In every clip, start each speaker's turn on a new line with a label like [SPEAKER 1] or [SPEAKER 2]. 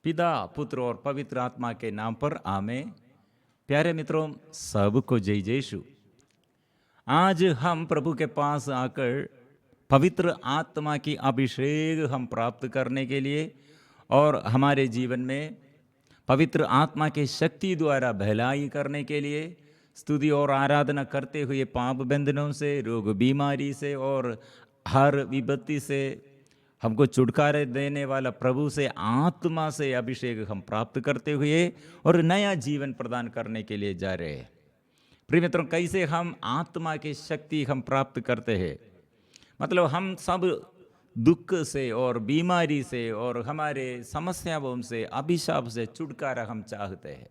[SPEAKER 1] पिता, पुत्र और पवित्र आत्मा के नाम पर आमेन। प्यारे मित्रों, सबको जय यीशु। आज हम प्रभु के पास आकर पवित्र आत्मा की अभिषेक हम प्राप्त करने के लिए और हमारे जीवन में पवित्र आत्मा के शक्ति द्वारा भलाई करने के लिए स्तुति और आराधना करते हुए पाप बंधनों से, रोग बीमारी से और हर विपत्ति से हमको छुटकारे देने वाला प्रभु से आत्मा से अभिषेक हम प्राप्त करते हुए और नया जीवन प्रदान करने के लिए जा रहे हैं। प्रिय मित्रों, कैसे हम आत्मा की शक्ति हम प्राप्त करते हैं? मतलब हम सब दुख से और बीमारी से और हमारे समस्याओं से, अभिशाप से छुटकारा हम चाहते हैं।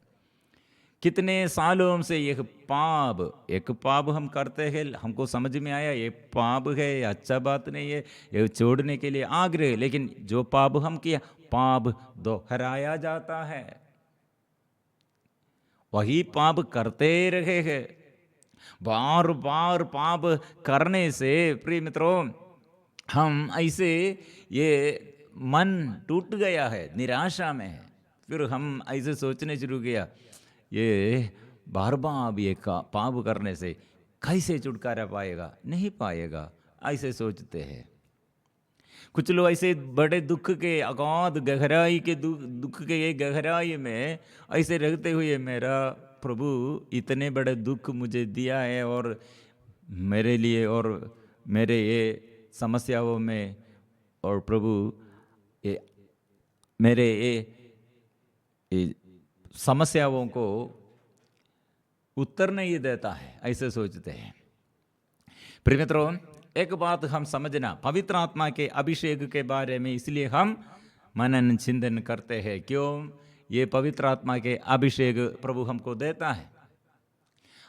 [SPEAKER 1] कितने सालों से एक पाप हम करते हैं, हमको समझ में आया ये पाप है, ये अच्छा बात नहीं है, ये छोड़ने के लिए आग्रह। लेकिन जो पाप हम किया, पाप दोहराया जाता है, वही पाप करते रहे हैं। बार बार पाप करने से प्रिय मित्रों, हम ऐसे ये मन टूट गया है, निराशा में है। फिर हम ऐसे सोचने शुरू किया, ये बार बार ये पाप करने से कैसे छुटकारा पाएगा? नहीं पाएगा, ऐसे सोचते हैं। कुछ लोग ऐसे बड़े दुख के अगाध गहराई के दुख के ये गहराई में ऐसे रहते हुए, मेरा प्रभु इतने बड़े दुख मुझे दिया है और मेरे लिए और मेरे ये समस्याओं में, और प्रभु ये मेरे ये समस्याओं को उत्तर नहीं देता है, ऐसे सोचते हैं। प्रिय मित्रों, एक बात हम समझना, पवित्र आत्मा के अभिषेक के बारे में इसलिए हम मनन चिंतन करते हैं। क्यों? ये पवित्र आत्मा के अभिषेक प्रभु हमको देता है।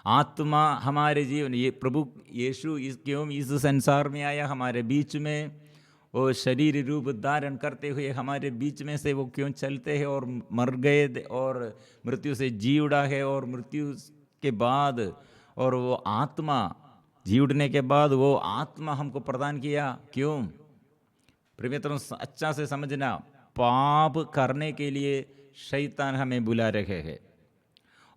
[SPEAKER 1] आत्मा हमारे जीवन, ये प्रभु यीशु क्यों इस संसार में आया, हमारे बीच में वो शरीर रूप धारण करते हुए हमारे बीच में से वो क्यों चलते हैं और मर गए और मृत्यु से जी उड़ा है, और मृत्यु के बाद और वो आत्मा जी उड़ने के बाद वो आत्मा हमको प्रदान किया। क्यों? प्रिय मित्रों, अच्छा से समझना, पाप करने के लिए शैतान हमें बुला रहे हैं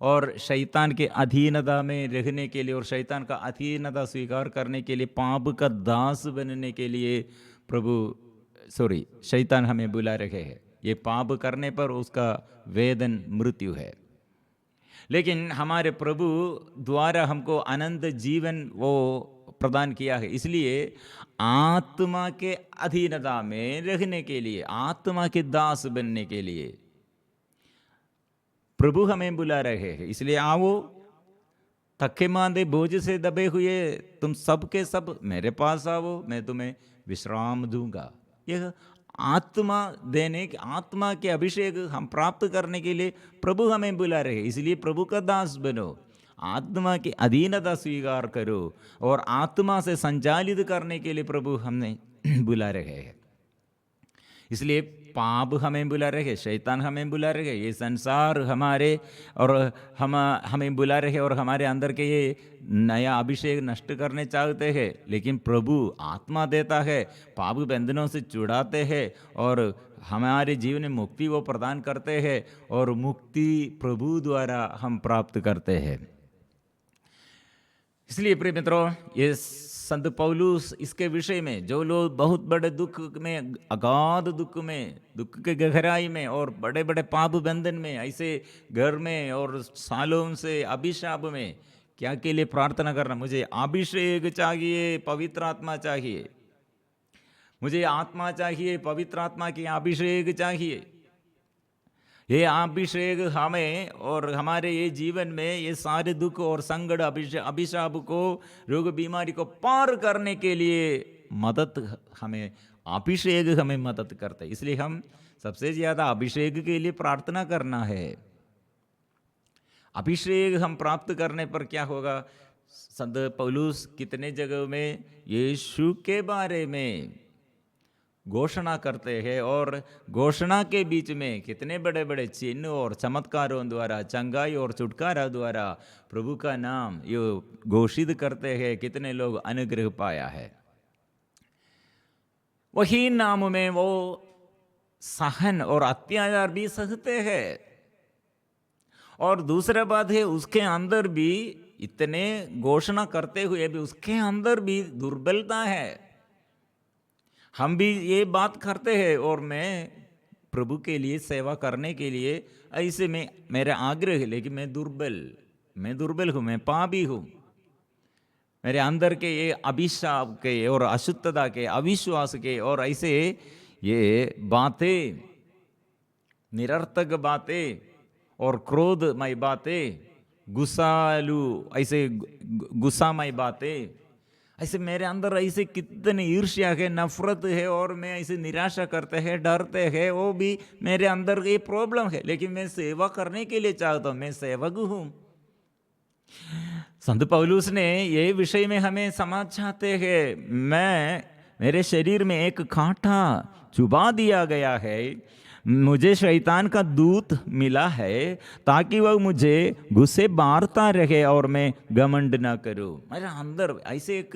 [SPEAKER 1] और शैतान के अधीनता में रहने के लिए और शैतान का अधीनता स्वीकार करने के लिए, पाप का दास बनने के लिए शैतान हमें बुला रहे हैं। ये पाप करने पर उसका वेदन मृत्यु है। लेकिन हमारे प्रभु द्वारा हमको अनंत जीवन वो प्रदान किया है। इसलिए आत्मा के अधीनता में रहने के लिए, आत्मा के दास बनने के लिए प्रभु हमें बुला रहे हैं। इसलिए आओ, थके मांदे बोझ से दबे हुए तुम सब के सब मेरे पास आओ, मैं तुम्हें विश्राम दूंगा। यह आत्मा देने के, आत्मा के अभिषेक हम प्राप्त करने के लिए प्रभु हमें बुला रहे हैं। इसलिए प्रभु का दास बनो, आत्मा की अधीनता स्वीकार करो और आत्मा से संचालित करने के लिए प्रभु हमें बुला रहे हैं। इसलिए पाप हमें बुला रहे, शैतान हमें बुला रहे, ये संसार हमारे और हमें बुला रहे और हमारे अंदर के ये नया अभिषेक नष्ट करने चाहते हैं। लेकिन प्रभु आत्मा देता है, पाप बंधनों से छुड़ाते हैं और हमारे जीवन में मुक्ति वो प्रदान करते हैं, और मुक्ति प्रभु द्वारा हम प्राप्त करते हैं। इसलिए प्रिय मित्रों, ये संत पौलुस इसके विषय में, जो लोग बहुत बड़े दुख में, अगाध दुख में, दुख के गहराई में और बड़े बड़े पाप बंधन में, ऐसे घर में और सालों से अभिशाप में, क्या के लिए प्रार्थना करना? मुझे अभिषेक चाहिए, पवित्र आत्मा चाहिए, मुझे आत्मा चाहिए, पवित्र आत्मा की अभिषेक चाहिए। ये अभिषेक हमें और हमारे ये जीवन में ये सारे दुख और संकट, अभिशाप को, रोग बीमारी को पार करने के लिए हमें अभिषेक हमें मदद करता है। इसलिए हम सबसे ज्यादा अभिषेक के लिए प्रार्थना करना है। अभिषेक हम प्राप्त करने पर क्या होगा? संत पौलुस कितने जगह में यीशु के बारे में घोषणा करते हैं, और घोषणा के बीच में कितने बड़े बड़े चिन्ह और चमत्कारों द्वारा, चंगाई और छुटकारा द्वारा प्रभु का नाम ये घोषित करते हैं। कितने लोग अनुग्रह पाया है। वही नाम में वो सहन और अत्याचार भी सहते हैं। और दूसरा बात है, उसके अंदर भी इतने घोषणा करते हुए भी उसके अंदर भी दुर्बलता है। हम भी ये बात करते हैं, और मैं प्रभु के लिए सेवा करने के लिए ऐसे में मेरा आग्रह है, लेकिन मैं दुर्बल हूँ, मैं पापी हूँ। मेरे अंदर के ये अभिशाप के और अशुद्धता के, अविश्वास के और ऐसे ये बातें, निरर्थक बातें और क्रोधमय बातें, गुस्सालू ऐसे गुस्सामय बातें, ऐसे मेरे अंदर ऐसे कितनी ईर्ष्या है, नफरत है, और मैं ऐसे निराशा करते हैं, डरते हैं, वो भी मेरे अंदर ये प्रॉब्लम है। लेकिन मैं सेवा करने के लिए चाहता हूँ, मैं सेवक हूँ। संत पौलुस ने ये विषय में हमें समझाते हैं, मेरे शरीर में एक कांटा चुभा दिया गया है, मुझे शैतान का दूत मिला है ताकि वह मुझे गुस्से बारता रहे और मैं घमंड ना करूं। मेरे अंदर ऐसे एक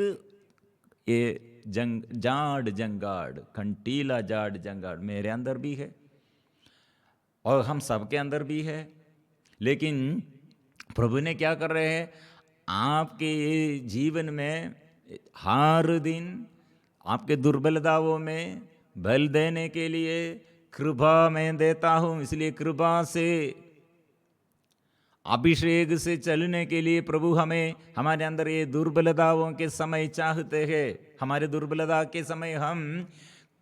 [SPEAKER 1] ये जंगाड़, कंटीला जाड़ जंगाड़ मेरे अंदर भी है, और हम सबके अंदर भी है। लेकिन प्रभु ने क्या कर रहे हैं, आपके जीवन में हर दिन आपके दुर्बलताओं में बल देने के लिए कृपा मैं देता हूँ। इसलिए कृपा से, अभिषेक से चलने के लिए प्रभु हमें हमारे अंदर ये दुर्बलताओं के समय चाहते हैं। हमारे दुर्बलता के समय हम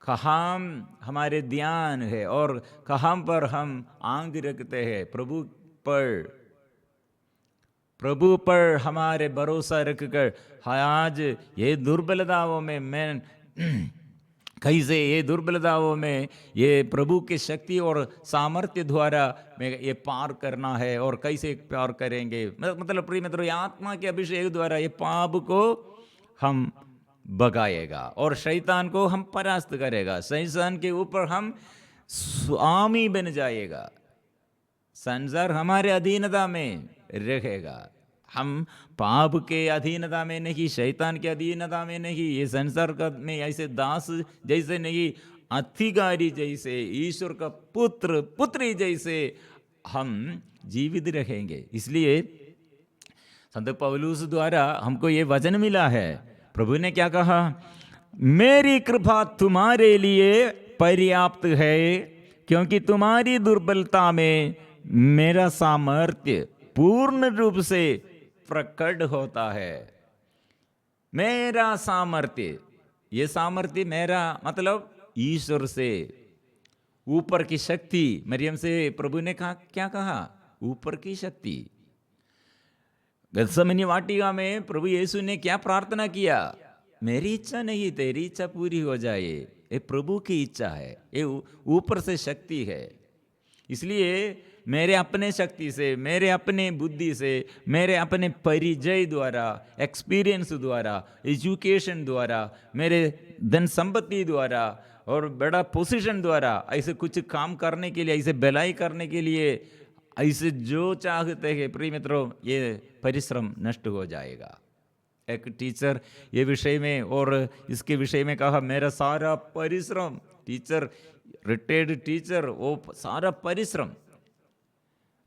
[SPEAKER 1] कहाँ हमारे ध्यान है और कहाँ पर हम आंख रखते हैं, प्रभु पर हमारे भरोसा रखकर आज ये दुर्बलताओं में मैं कैसे ये दुर्बलताओं में ये प्रभु की शक्ति और सामर्थ्य द्वारा मैं ये पार करना है, और कैसे पार करेंगे। मतलब प्रिय मित्रों, आत्मा के अभिषेक द्वारा ये पाप को हम भगाएगा और शैतान को हम परास्त करेगा। शैतान के ऊपर हम स्वामी बन जाएगा, संसार हमारे अधीनता में रहेगा। हम पाप के अधीनता में नहीं, शैतान के अधीनता में नहीं, ये संसार का में ऐसे दास जैसे नहीं, अधिकारी जैसे, ईश्वर का पुत्र पुत्री जैसे हम जीवित रहेंगे। इसलिए संत पौलुस द्वारा हमको ये वचन मिला है। प्रभु ने क्या कहा, मेरी कृपा तुम्हारे लिए पर्याप्त है, क्योंकि तुम्हारी दुर्बलता में मेरा सामर्थ्य पूर्ण रूप से प्रकट होता है। मेरा सामर्थ्य, ये सामर्थ्य मेरा मतलब ईश्वर से, ऊपर की शक्ति। मरियम से प्रभु ने कहा, क्या कहा, ऊपर की शक्ति। गत्सेमनी वाटिका में प्रभु यीशु ने क्या प्रार्थना किया, मेरी इच्छा नहीं तेरी इच्छा पूरी हो जाए। ये प्रभु की इच्छा है, ये ऊपर से शक्ति है। इसलिए मेरे अपने शक्ति से, मेरे अपने बुद्धि से, मेरे अपने परिचय द्वारा, एक्सपीरियंस द्वारा, एजुकेशन द्वारा, मेरे धन संपत्ति द्वारा और बड़ा पोजीशन द्वारा ऐसे कुछ काम करने के लिए, ऐसे भलाई करने के लिए, ऐसे जो चाहते हैं प्रिय मित्रों, ये परिश्रम नष्ट हो जाएगा। एक टीचर ये विषय में और इसके विषय में कहा, मेरा सारा परिश्रम, टीचर, रिटायर्ड टीचर, वो सारा परिश्रम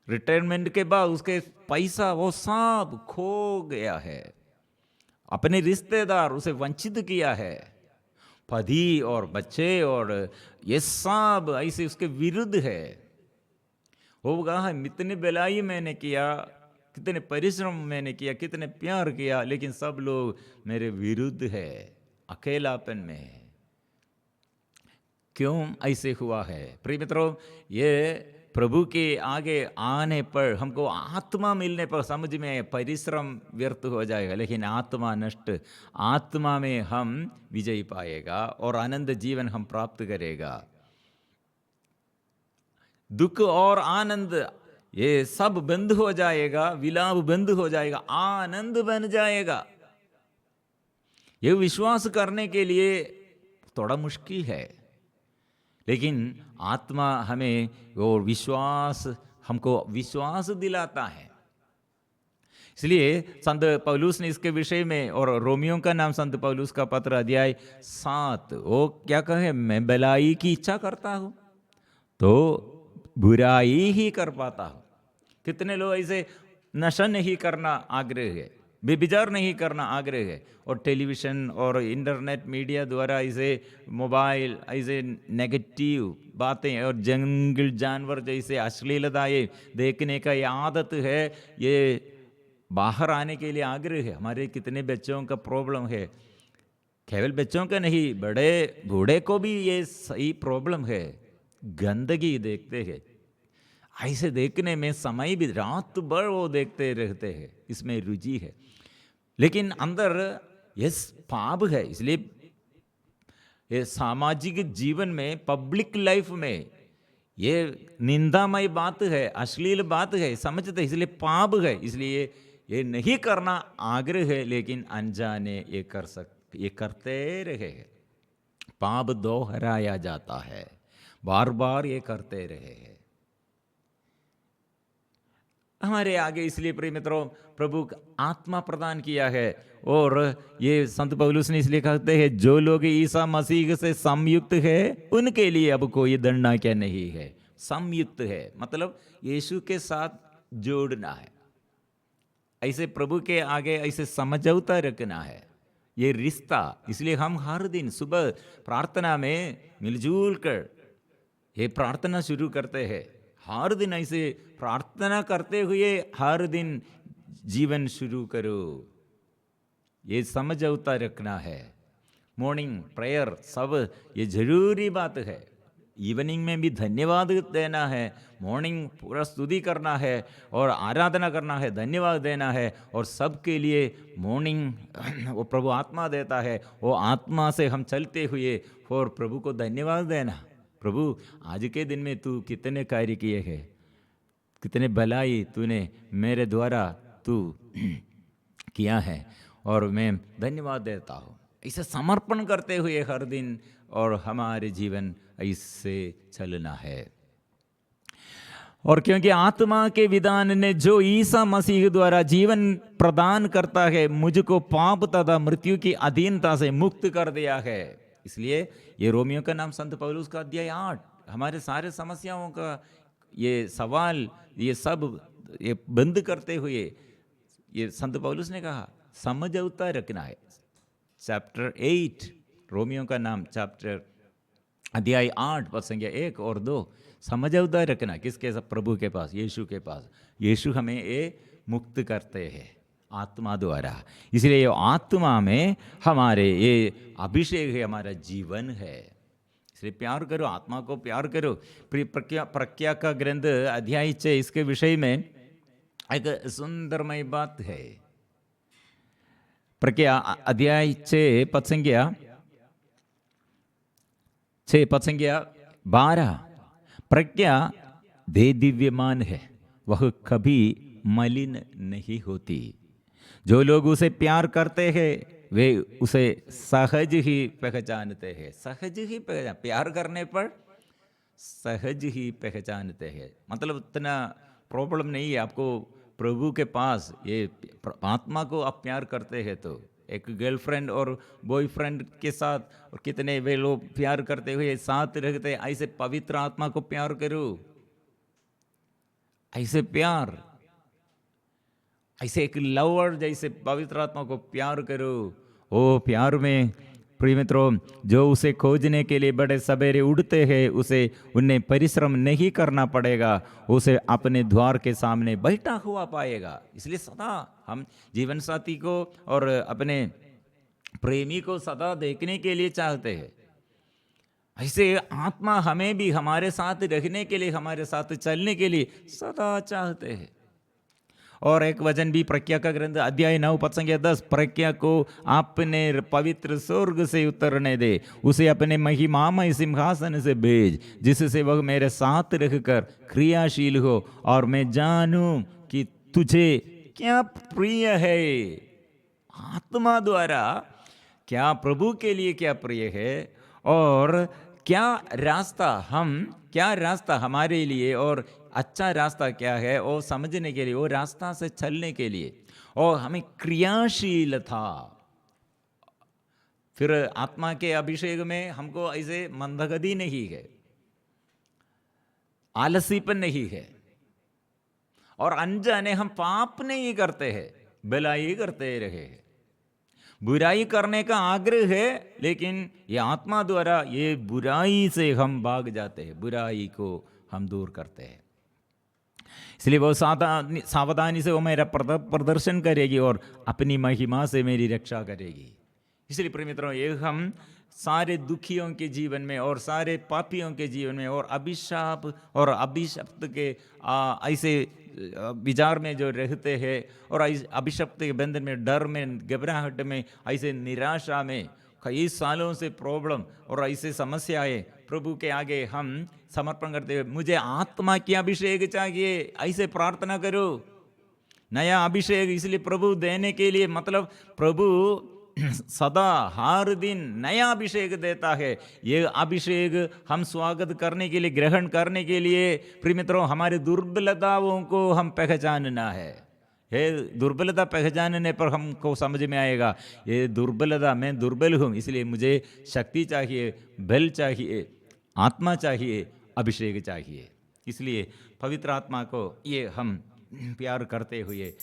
[SPEAKER 1] रिटायरमेंट के बाद उसके पैसा वो सब खो गया है, अपने रिश्तेदार उसे वंचित किया है, पति और बच्चे और ये सब ऐसे उसके विरुद्ध है। वो कहा, इतनी भलाई मैंने किया, कितने परिश्रम मैंने किया, कितने प्यार किया, लेकिन सब लोग मेरे विरुद्ध है, अकेलापन में है। क्यों ऐसे हुआ है प्रिय मित्रों? ये प्रभु के आगे आने पर, हमको आत्मा मिलने पर समझ में परिश्रम व्यर्थ हो जाएगा, लेकिन आत्मा नष्ट, आत्मा में हम विजय पाएगा और आनंद जीवन हम प्राप्त करेगा। दुख और आनंद ये सब बंद हो जाएगा, विलाप बंद हो जाएगा, आनंद बन जाएगा। ये विश्वास करने के लिए थोड़ा मुश्किल है, लेकिन आत्मा हमें और विश्वास, हमको विश्वास दिलाता है। इसलिए संत पौलुस ने इसके विषय में, और रोमियो का नाम संत पौलुस का पत्र अध्याय 7, वो क्या कहे, मैं भलाई की इच्छा करता हूँ, तो बुराई ही कर पाता हूँ। कितने लोग ऐसे नशा नहीं करना आग्रह है, बेविचार नहीं करना आग्रह है, और टेलीविज़न और इंटरनेट मीडिया द्वारा ऐसे मोबाइल ऐसे नेगेटिव बातें और जंगल जानवर जैसे अश्लीलताएं देखने का ये आदत है, ये बाहर आने के लिए आग्रह है। हमारे कितने बच्चों का प्रॉब्लम है, केवल बच्चों का नहीं, बड़े बूढ़े को भी ये सही प्रॉब्लम है। गंदगी देखते हैं, ऐसे देखने में समय भी रात भर वो देखते रहते हैं, इसमें रुचि है, लेकिन अंदर ये पाप है। इसलिए ये सामाजिक जीवन में, पब्लिक लाइफ में ये निंदामय बात है, अश्लील बात है, समझते, इसलिए पाप है, इसलिए ये नहीं करना आग्रह है, लेकिन अनजाने ये करते रहे हैं। पाप दोहराया जाता है, बार बार ये करते रहे हैं हमारे आगे। इसलिए प्रिय मित्रों, प्रभु आत्मा प्रदान किया है, और ये संत पौलुस ने इसलिए कहते हैं, जो लोग ईसा मसीह से संयुक्त है उनके लिए अब कोई दंडना क्या नहीं है। संयुक्त है मतलब यीशु के साथ जोड़ना है, ऐसे प्रभु के आगे ऐसे समझौता रखना है, ये रिश्ता। इसलिए हम हर दिन सुबह प्रार्थना में मिलजुल कर ये प्रार्थना शुरू करते हैं। हर दिन ऐसे प्रार्थना करते हुए हर दिन जीवन शुरू करो, ये समझौता रखना है। मॉर्निंग प्रेयर सब ये जरूरी बात है। इवनिंग में भी धन्यवाद देना है, मॉर्निंग पूरा स्तुति करना है और आराधना करना है, धन्यवाद देना है, और सबके लिए मॉर्निंग वो प्रभु आत्मा देता है, वो आत्मा से हम चलते हुए और प्रभु को धन्यवाद देना। प्रभु आज के दिन में तू कितने कार्य किए हैं, कितने भलाई तूने मेरे द्वारा तू किया है, और मैं धन्यवाद देता हूँ। इसे समर्पण करते हुए हर दिन, और हमारे जीवन ऐसे चलना है। और क्योंकि आत्मा के विधान ने जो ईसा मसीह द्वारा जीवन प्रदान करता है, मुझको पाप तथा मृत्यु की अधीनता से मुक्त कर दिया है। इसलिए ये रोमियो का नाम संत पौलुस का अध्याय 8 हमारे सारे समस्याओं का ये सवाल ये सब ये बंद करते हुए ये संत पौलुस ने कहा समझौता रखना है। चैप्टर 8 रोमियो का नाम चैप्टर अध्याय 8 पद संख्या 1 और 2, समझौता रखना किसके साथ? प्रभु के पास, यीशु के पास। यीशु हमें ये मुक्त करते हैं आत्मा द्वारा। इसलिए ये आत्मा में हमारे ये अभिषेक है, हमारा जीवन है। इसलिए प्यार करो, आत्मा को प्यार करो। प्रज्ञा का ग्रंथ अध्याय 6 इसके विषय में एक सुंदरमय बात है। प्रज्ञा अध्याय 6 पद संख्या 12, प्रज्ञा दे दिव्यमान है, वह कभी मलिन नहीं होती। जो लोग उसे प्यार करते हैं वे उसे सहज ही पहचानते हैं। सहज ही पहचान, प्यार करने पर सहज ही पहचानते हैं। मतलब इतना प्रॉब्लम नहीं है आपको प्रभु के पास। ये आत्मा को आप प्यार करते हैं तो एक गर्लफ्रेंड और बॉयफ्रेंड के साथ और कितने वे लोग प्यार करते हुए साथ रहते, ऐसे पवित्र आत्मा को प्यार करो, ऐसे प्यार, ऐसे एक लवर जैसे पवित्र आत्मा को प्यार करो। ओ प्यार में प्रिय मित्रों, जो उसे खोजने के लिए बड़े सवेरे उठते हैं उसे उन्हें परिश्रम नहीं करना पड़ेगा, उसे अपने द्वार के सामने बैठा हुआ पाएगा। इसलिए सदा हम जीवन साथी को और अपने प्रेमी को सदा देखने के लिए चाहते हैं। ऐसे आत्मा हमें भी हमारे साथ रहने के लिए, हमारे साथ चलने के लिए सदा चाहते हैं। और एक वचन भी प्रज्ञा का ग्रंथ अध्याय 9 पद संख्या 10, प्रज्ञा को अपने पवित्र स्वर्ग से उतरने दे, उसे अपने महिमामय सिंहासन से भेज, जिससे वह मेरे साथ रहकर क्रियाशील हो और मैं जानूं कि तुझे क्या प्रिय है। आत्मा द्वारा क्या प्रभु के लिए क्या प्रिय है, और क्या रास्ता हमारे लिए और अच्छा रास्ता क्या है, वो समझने के लिए, वो रास्ता से चलने के लिए, और हमें क्रियाशील था। फिर आत्मा के अभिषेक में हमको ऐसे मंदगति नहीं है। आलसीपन नहीं है, और अनजाने हम पाप नहीं करते हैं, भलाई करते रहे हैं। बुराई करने का आग्रह है, लेकिन ये आत्मा द्वारा ये बुराई से हम भाग जाते हैं, बुराई को हम दूर करते हैं। इसलिए वो सावधानी से वो मेरा प्रदर्शन करेगी और अपनी महिमा से मेरी रक्षा करेगी। इसलिए प्रिय मित्रों, ये हम सारे दुखियों के जीवन में और सारे पापियों के जीवन में और अभिशाप और अभिशप्त के ऐसे विचार में जो रहते हैं और अभिशप्त के बंधन में, डर में, घबराहट में, ऐसे निराशा में, कई सालों से प्रॉब्लम और ऐसे समस्याएं, प्रभु के आगे हम समर्पण करते हुए, मुझे आत्मा की अभिषेक चाहिए, ऐसे प्रार्थना करो। नया अभिषेक इसलिए प्रभु देने के लिए, मतलब प्रभु सदा हर दिन नया अभिषेक देता है। ये अभिषेक हम स्वागत करने के लिए, ग्रहण करने के लिए प्रिय मित्रों, हमारे दुर्बलताओं को हम पहचानना है। दुर्बलता पहचानने पर हमको समझ में आएगा, ये दुर्बलता, मैं दुर्बल हूँ, इसलिए मुझे शक्ति चाहिए, बल चाहिए, आत्मा चाहिए, अभिषेक चाहिए। इसलिए पवित्र आत्मा को ये हम प्यार करते हुए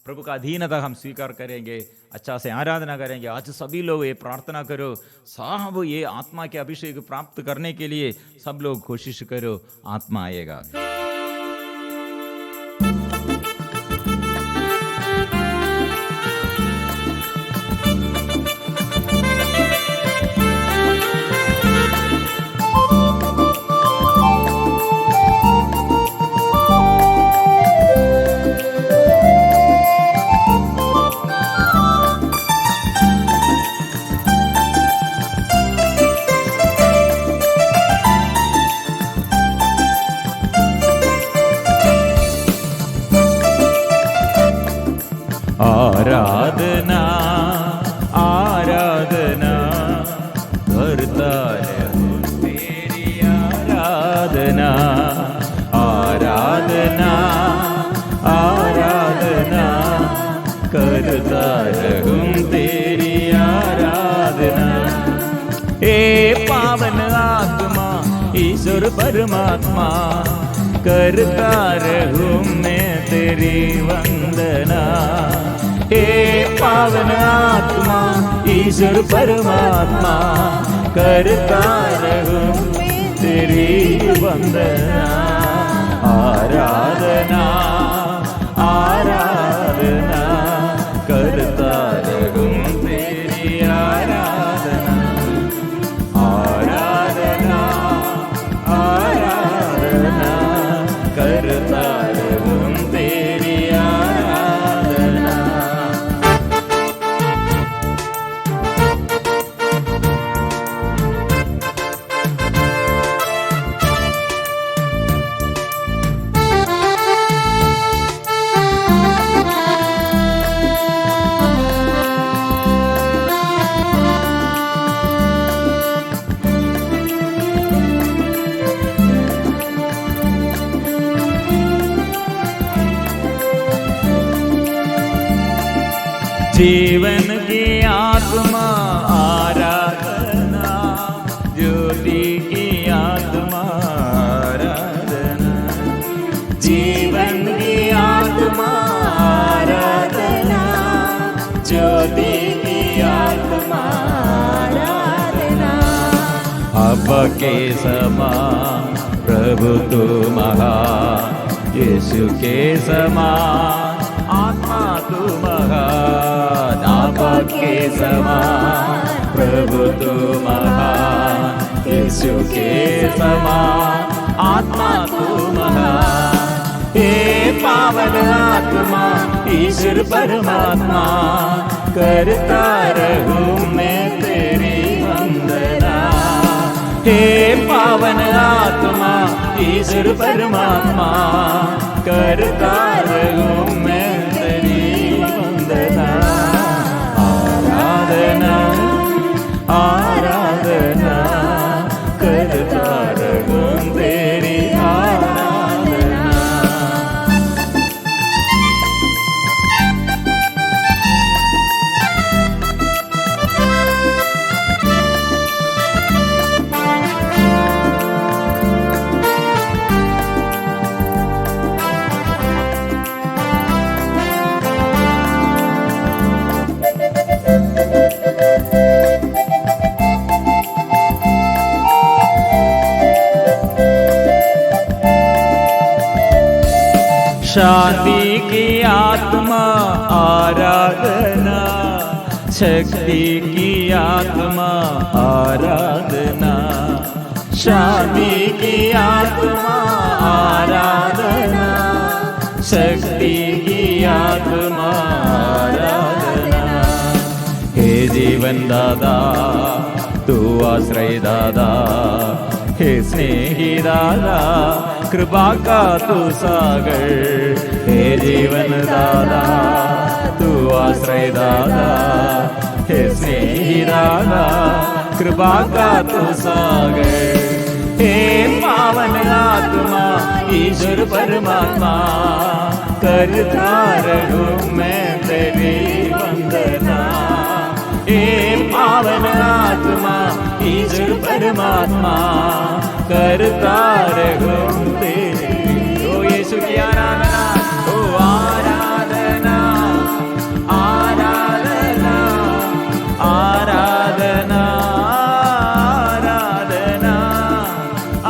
[SPEAKER 1] प्रभु का अधीनता हम स्वीकार करेंगे, अच्छा से आराधना करेंगे। आज सभी लोग ये प्रार्थना करो, साहब ये आत्मा के अभिषेक प्राप्त करने के लिए सब लोग कोशिश करो, आत्मा आएगा। आराधना आराधना करता रहूं तेरी आराधना, आराधना आराधना करता रहूं तेरी आराधना। हे पावन आत्मा ईश्वर परमात्मा, करता रहूं मैं तेरी वंदना। हे पावन आत्मा ईश्वर परमात्मा, करता रहूं तेरी वंदना। आराधना आराधना करता रहूं तेरी आराधना, आराधना आराधना करता रहूं तेरी आराधना। जीवन की आत्मा आराधना, ज्योति की आत्मा आराधना, जीवन की आत्मा आराधना, ज्योति की आत्मा आराधना। अब के समान प्रभु तू महान, यीशु के समान आत्मा तू महान। आबा के समान प्रभु तू महान, यीशु के समान आत्मा तू महान। हे पावन आत्मा ईश्वर परमात्मा, करता रहूं मैं तेरी वंदना। हे पावन आत्मा ईश्वर परमात्मा, करता रहूं मैं तेरी वंदना। आराधना आराधना करता रहूं तेरी आराधना। शांति की आत्मा आराधना, शक्ति की आत्मा आराधना, शांति की आत्मा आराधना, शक्ति की आत्मा आराधना। हे जीवन दादा तू आश्रय दादा, हे स्नेही दादा कृपा का तू सागर, हे जीवन दादा तू आश्रय दादा, हे स्नेही दादा कृपा का तू सागर। हे पावन आत्मा ईश्वर परमात्मा, करता रहूं मैं तेरी वंदना। हे पावन आत्मा ईश्वर परमात्मा, करता रहूं तेरी। ओ यीशु की आराधना, ओ आराधना आराधना आराधना आराधना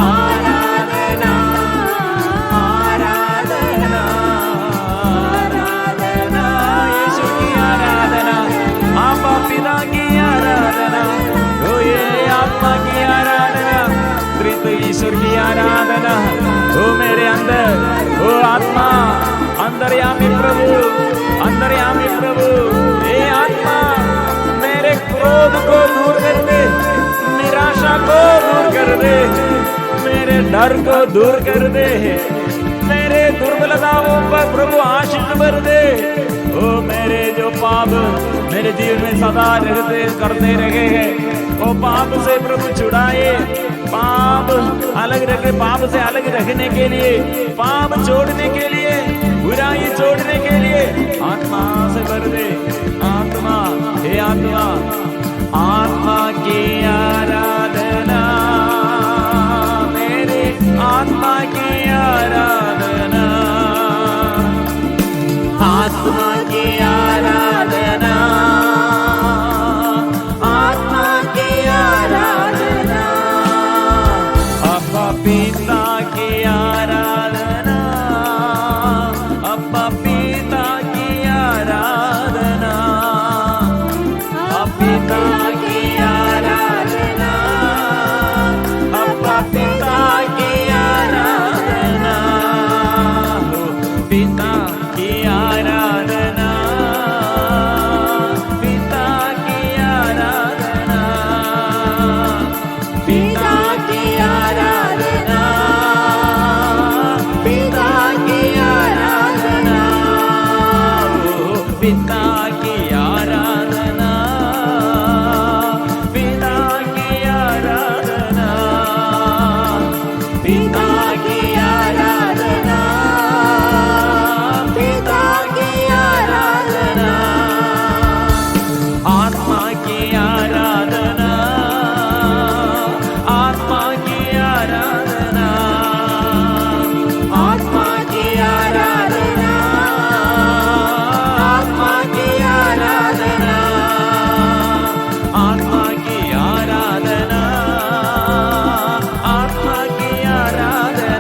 [SPEAKER 1] आराधना आराधना आराधना, यीशु की आराधना, आपा पिता की आराधना, ओ ये आत्मा की आराधना, त्रित्व ईश्वर की आराधना। ओ मेरे अंदर, ओ आत्मा अंतर्यामी प्रभु, अंतर्यामी प्रभु, ये आत्मा मेरे क्रोध को दूर कर दे, निराशा को दूर कर दे, मेरे डर को दूर कर दे, मेरे दुर्बलताओं पर प्रभु आशीष भर दे। ओ मेरे जो पाप मेरे जीवन में सदा रहते करते रहे हैं, वो पाप से प्रभु छुड़ाए, पाप अलग रखे, पाप से अलग रखने के लिए, पाप छोड़ने के लिए, बुराई छोड़ने के लिए आत्मा से भर दे। आत्मा, हे आत्मा, आत्मा की आराधना, मेरे आत्मा की आराधना, आत्मा की आराधना, आत्मा की आराधना, अब्बा पिता की आराधना, अब्बा पिता की आराधना, पिता की आराधना, अब्बा पिता की आराधना, पिता की आराधना, पिता की आराधना, पिता की आराधना, पिता की आराधना, पिता की आराधना, पिता की आराधना, पिता की आराधना, पिता की आराधना, आत्मा की आराधना, आत्मा की आराधना, आत्मा की आराधना, आत्मा की आराधना, आत्मा की आराधना, आत्मा की आराधना,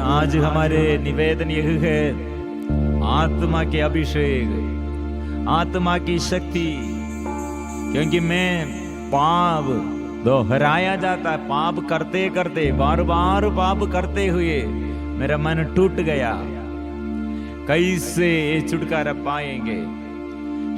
[SPEAKER 1] आज हमारे निवेदन यह है, आत्मा के अभिषेक, आत्मा की शक्ति, क्योंकि मैं पाप दोहराया जाता है, पाप करते करते, बार बार पाप करते हुए मेरा मन टूट गया। कैसे ये छुटकारा पाएंगे?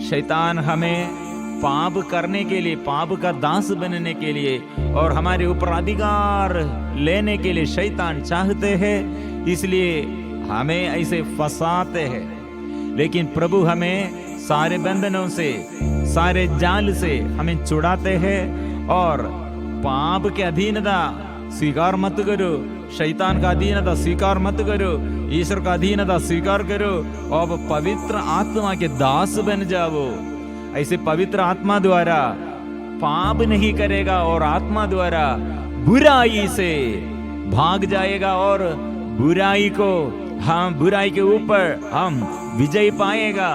[SPEAKER 1] शैतान हमें पाप करने के लिए, पाप का दास बनने के लिए और हमारे ऊपर अधिकार लेने के लिए शैतान चाहते हैं, इसलिए हमें ऐसे फंसाते हैं। लेकिन प्रभु हमें सारे बंधनों से, सारे जाल से हमें छुड़ाते हैं और पाप के अधीनता स्वीकार मत करो, शैतान का अधीनता स्वीकार मत करो, ईश्वर का अधीनता स्वीकार करो और पवित्र आत्मा के दास बन जाओ। ऐसे पवित्र आत्मा द्वारा पाप नहीं करेगा और आत्मा द्वारा बुराई से भाग जाएगा और बुराई को हम, बुराई के ऊपर हम विजय पाएगा,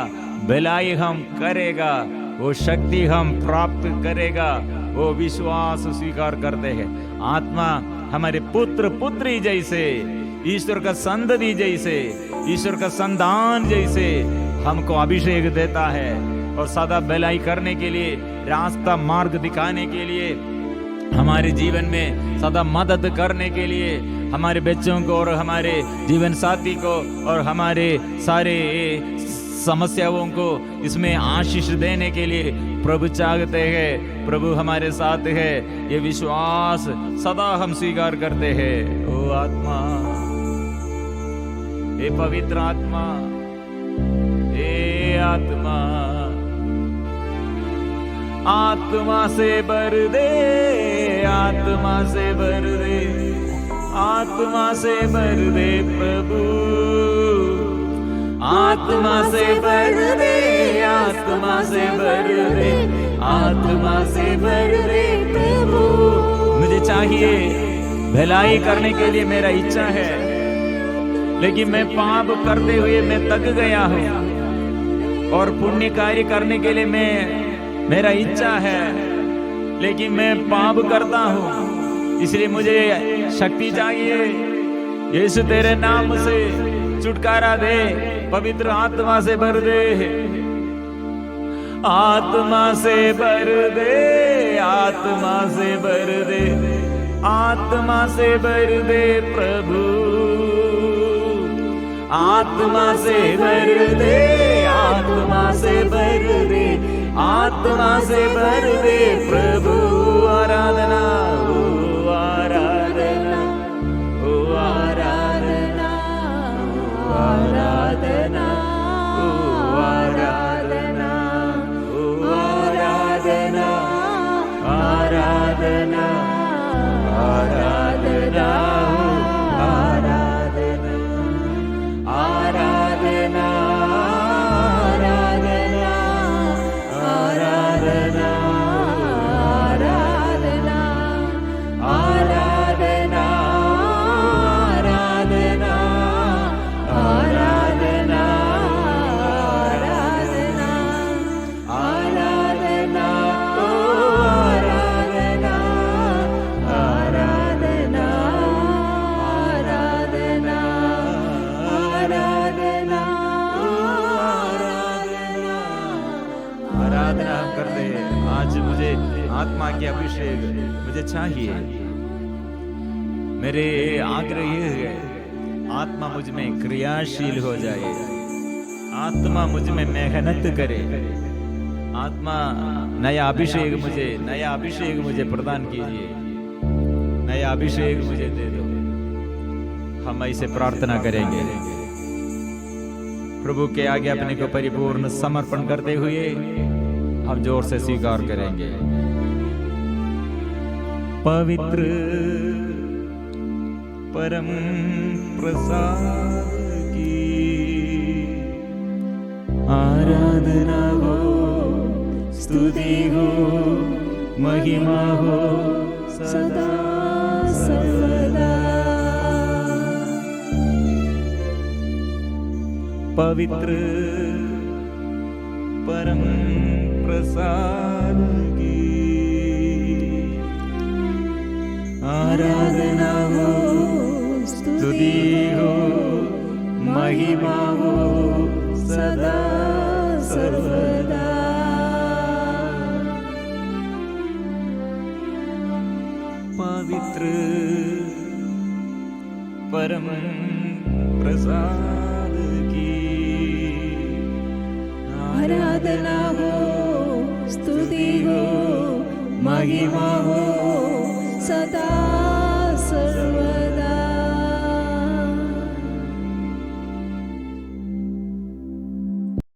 [SPEAKER 1] भलाई हम करेगा, वो शक्ति हम प्राप्त करेगा। वो विश्वास स्वीकार करते हैं। आत्मा हमारे पुत्र पुत्री जैसे, ईश्वर का संतति जैसे, ईश्वर का संतान जैसे हमको अभिषेक देता है और सदा भलाई करने के लिए, रास्ता मार्ग दिखाने के लिए, हमारे जीवन में सदा मदद करने के लिए, हमारे बच्चों को और हमारे जीवन साथी को और हमारे सारे समस्याओं को इसमें आशीष देने के लिए प्रभु चाहते हैं। प्रभु हमारे साथ है, ये विश्वास सदा हम स्वीकार करते हैं। ओ आत्मा, ए पवित्र आत्मा, ए आत्मा, आत्मा से भर दे, आत्मा से भर दे, आत्मा से भर दे प्रभु, आत्मा से भर दे, आत्मा से भर दे, आत्मा से भर दे प्रभु। मुझे चाहिए भलाई करने के लिए, मेरा इच्छा है, लेकिन मैं पाप करते हुए मैं थक गया हूँ और पुण्य कार्य करने के लिए मेरा इच्छा है, लेकिन मैं पाप करता हूँ, इसलिए मुझे शक्ति चाहिए। यीशु तेरे नाम से छुटकारा दे, पवित्र आत्मा से भर दे, आत्मा से भर दे, आत्मा से भर दे, आत्मा से भर दे प्रभु, आत्मा से भर दे, आत्मा से भर दे, आत्मा से भर दे प्रभु। आराधना, ओ आराधना, ओ आराधना, ओ आराधना, ओ आराधना, ओ आराधना, आराधना, आराधना, आराधना, आराधना, आत्मा के अभिषेक मुझे चाहिए। मेरे आग्रह ये है, आत्मा मुझ में क्रियाशील हो जाए, आत्मा मुझ में मेहनत करे, आत्मा नया अभिषेक मुझे प्रदान कीजिए, नया अभिषेक मुझे दे दो। हम ऐसे प्रार्थना करेंगे, प्रभु के आगे अपने को परिपूर्ण समर्पण करते हुए हम जोर से स्वीकार करेंगे। पवित्र परम प्रसाद की आराधना हो, स्तुति हो, महिमा हो सदा सर्वदा। पवित्र परम प्रसाद की आराधना हो, स्तुति हो, महिमा हो सदा सर्वदा। पवित्र परम प्रसाद की आराधना हो, स्तुति हो, महिमा हो